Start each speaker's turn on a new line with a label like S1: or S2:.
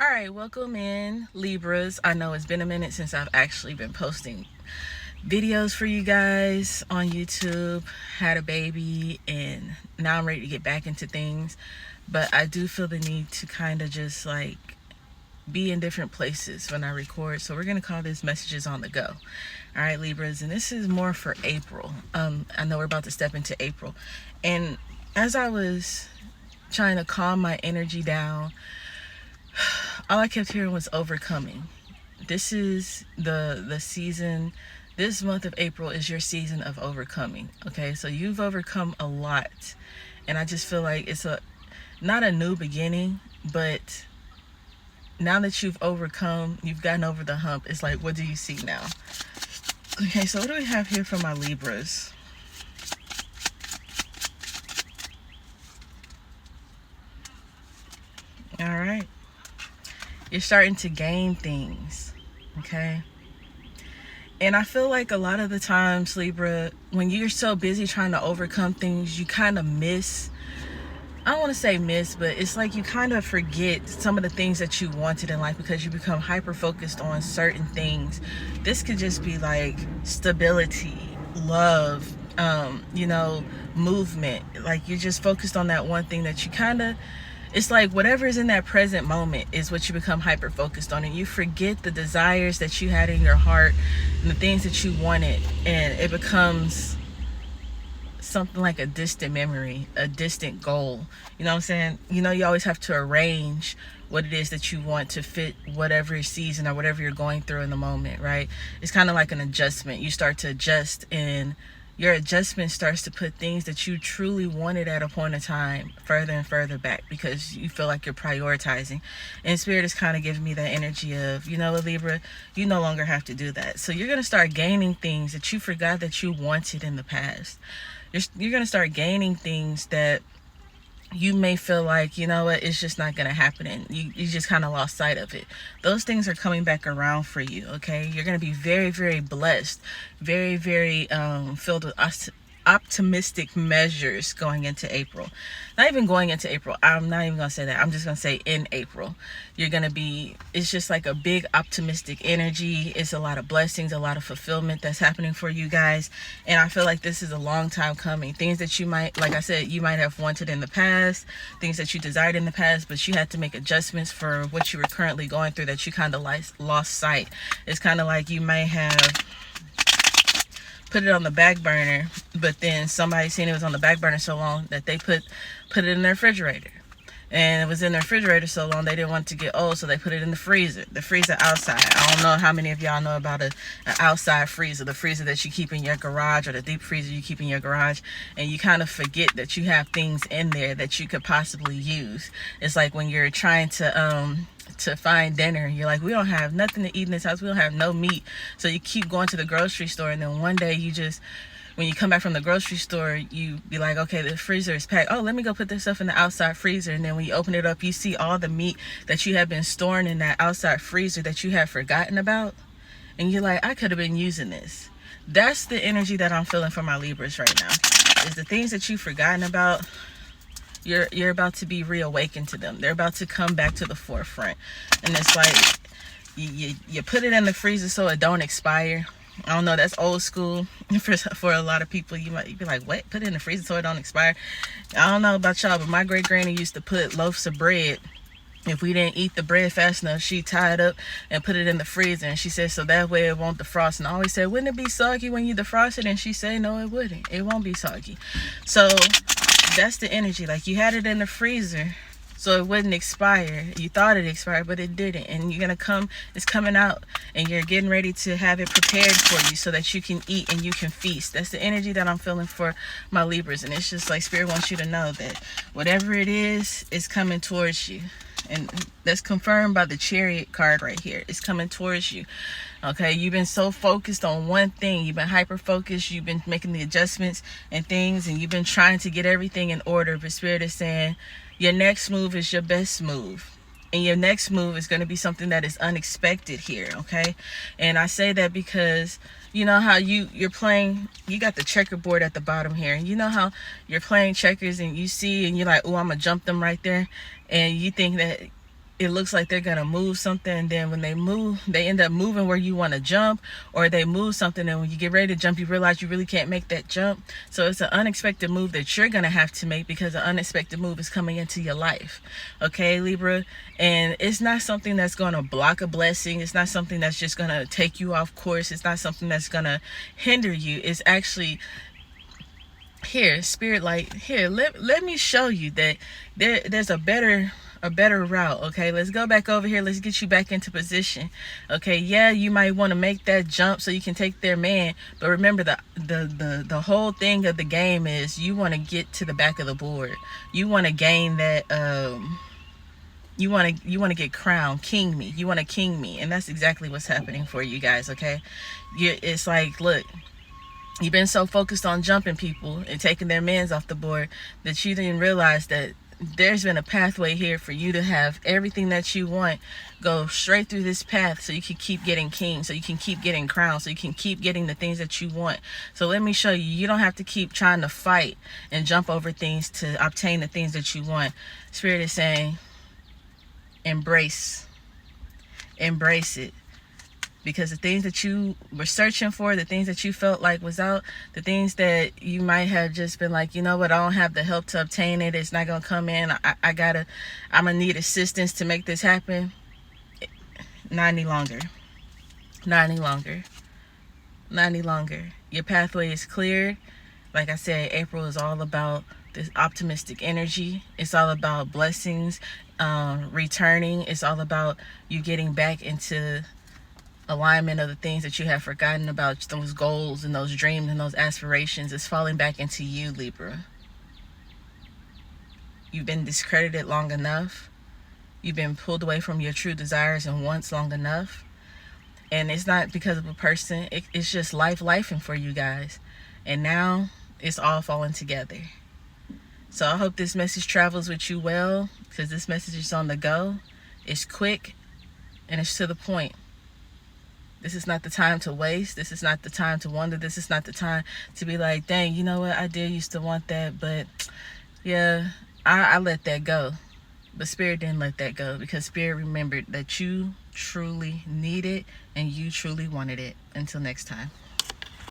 S1: All right, welcome in, Libras. I know it's been a minute since I've actually been posting videos for you guys on YouTube. Had a baby, and now I'm ready to get back into things. But I do feel the need to kind of just like be in different places when I record. So we're going to call this Messages on the Go. All right, Libras, and this is more for April. I know we're about to step into April. And as I was trying to calm my energy down, all I kept hearing was overcoming. This is the season. This month of April is your season of overcoming. Okay, so you've overcome a lot, and I just feel like it's a not a new beginning, but now that you've overcome, you've gotten over the hump. It's like, what do you see now? Okay, so what do we have here for my Libras? All right, you're starting to gain things. Okay. And I feel like a lot of the times, Libra, when you're so busy trying to overcome things, you kind of miss, I don't want to say miss, but it's like you kind of forget some of the things that you wanted in life because you become hyper focused on certain things. This could just be like stability, love, movement. Like you're just focused on that one thing that you kind of, it's like whatever is in that present moment is what you become hyper focused on, and you forget the desires that you had in your heart and the things that you wanted, and it becomes something like a distant memory, a distant goal. You know what I'm saying? You always have to arrange what it is that you want to fit whatever season or whatever you're going through in the moment, right? It's kind of like an adjustment. You start to adjust, and your adjustment starts to put things that you truly wanted at a point of time further and further back because you feel like you're prioritizing. And Spirit is kind of giving me that energy of, Libra, you no longer have to do that. So you're going to start gaining things that you forgot that you wanted in the past. You're going to start gaining things that you may feel like, it's just not going to happen, and you just kind of lost sight of it. Those things are coming back around for you, okay? You're going to be very, very blessed, very, very filled with optimistic measures going into April. Not even going into April. I'm not even going to say that. I'm just going to say in April. You're going to be, it's just like a big optimistic energy. It's a lot of blessings, a lot of fulfillment that's happening for you guys. And I feel like this is a long time coming. Things that you might, like I said, you might have wanted in the past, things that you desired in the past, but you had to make adjustments for what you were currently going through that you kind of lost sight. It's kind of like you may have put it on the back burner, but then somebody seen it was on the back burner so long that they put it in their refrigerator, and it was in the refrigerator so long they didn't want it to get old, so they put it in the freezer outside. I don't know how many of y'all know about an outside freezer, the freezer that you keep in your garage, or the deep freezer you keep in your garage, and you kind of forget that you have things in there that you could possibly use. It's like when you're trying to find dinner, you're like, we don't have nothing to eat in this house, we don't have no meat, so you keep going to the grocery store, and then one day when you come back from the grocery store, you be like, okay, the freezer is packed. Oh, let me go put this stuff in the outside freezer. And then when you open it up, you see all the meat that you have been storing in that outside freezer that you have forgotten about. And you're like, I could have been using this. That's the energy that I'm feeling for my Libras right now. Is the things that you've forgotten about, you're about to be reawakened to them. They're about to come back to the forefront. And it's like, you put it in the freezer so it don't expire. I don't know, that's old school for a lot of people. You might be like, what? Put it in the freezer so it don't expire? I don't know about y'all, but my great granny used to put loaves of bread. If we didn't eat the bread fast enough, she tied up and put it in the freezer. And she said, so that way it won't defrost. And I always said, wouldn't it be soggy when you defrost it? And she said, no, it wouldn't. It won't be soggy. So that's the energy. Like, you had it in the freezer so it wouldn't expire. You thought it expired, but it didn't. And it's coming out, and you're getting ready to have it prepared for you so that you can eat and you can feast. That's the energy that I'm feeling for my Libras. And it's just like Spirit wants you to know that whatever it is coming towards you. And that's confirmed by the Chariot card right here. It's coming towards you. Okay, you've been so focused on one thing. You've been hyper focused. You've been making the adjustments and things, and you've been trying to get everything in order. But Spirit is saying your next move is your best move. And your next move is going to be something that is unexpected here, okay? And I say that because you know how you're playing, you got the checkerboard at the bottom here. And you know how you're playing checkers and you see and you're like, oh, I'm going to jump them right there. And you think that it looks like they're gonna move something, and then when they move, they end up moving where you want to jump, or they move something and when you get ready to jump, you realize you really can't make that jump. So it's an unexpected move that you're gonna have to make, because an unexpected move is coming into your life. Okay, Libra? And it's not something that's gonna block a blessing. It's not something that's just gonna take you off course. It's not something that's gonna hinder you. It's actually, here, spirit, like, here, let me show you that there's a better route. Okay, let's go back over here. Let's get you back into position. Okay, yeah, you might want to make that jump so you can take their man, but remember, the whole thing of the game is you want to get to the back of the board. You want to gain that you want to get crowned, king me. You want to king me, and that's exactly what's happening for you guys. Okay, it's like, look, you've been so focused on jumping people and taking their mans off the board that you didn't realize that there's been a pathway here for you to have everything that you want go straight through this path, so you can keep getting king, so you can keep getting crowned, so you can keep getting the things that you want. So let me show you, you don't have to keep trying to fight and jump over things to obtain the things that you want. Spirit is saying, embrace it. Because the things that you were searching for, the things that you felt like was out, the things that you might have just been like, you know what, I don't have the help to obtain it, it's not going to come in, I'm going to need assistance to make this happen. Not any longer. Not any longer. Not any longer. Your pathway is cleared. Like I said, April is all about this optimistic energy. It's all about blessings returning. It's all about you getting back into alignment of the things that you have forgotten about, those goals and those dreams and those aspirations. Is falling back into you, Libra. You've been discredited long enough. You've been pulled away from your true desires and wants long enough. And it's not because of a person. It's just lifing for you guys. And now it's all falling together. So I hope this message travels with you well, because this message is on the go. It's quick and it's to the point. This is not the time to waste. This is not the time to wonder. This is not the time to be like, dang, you know what? I did used to want that, but yeah, I let that go. But Spirit didn't let that go, because Spirit remembered that you truly need it and you truly wanted it. Until next time.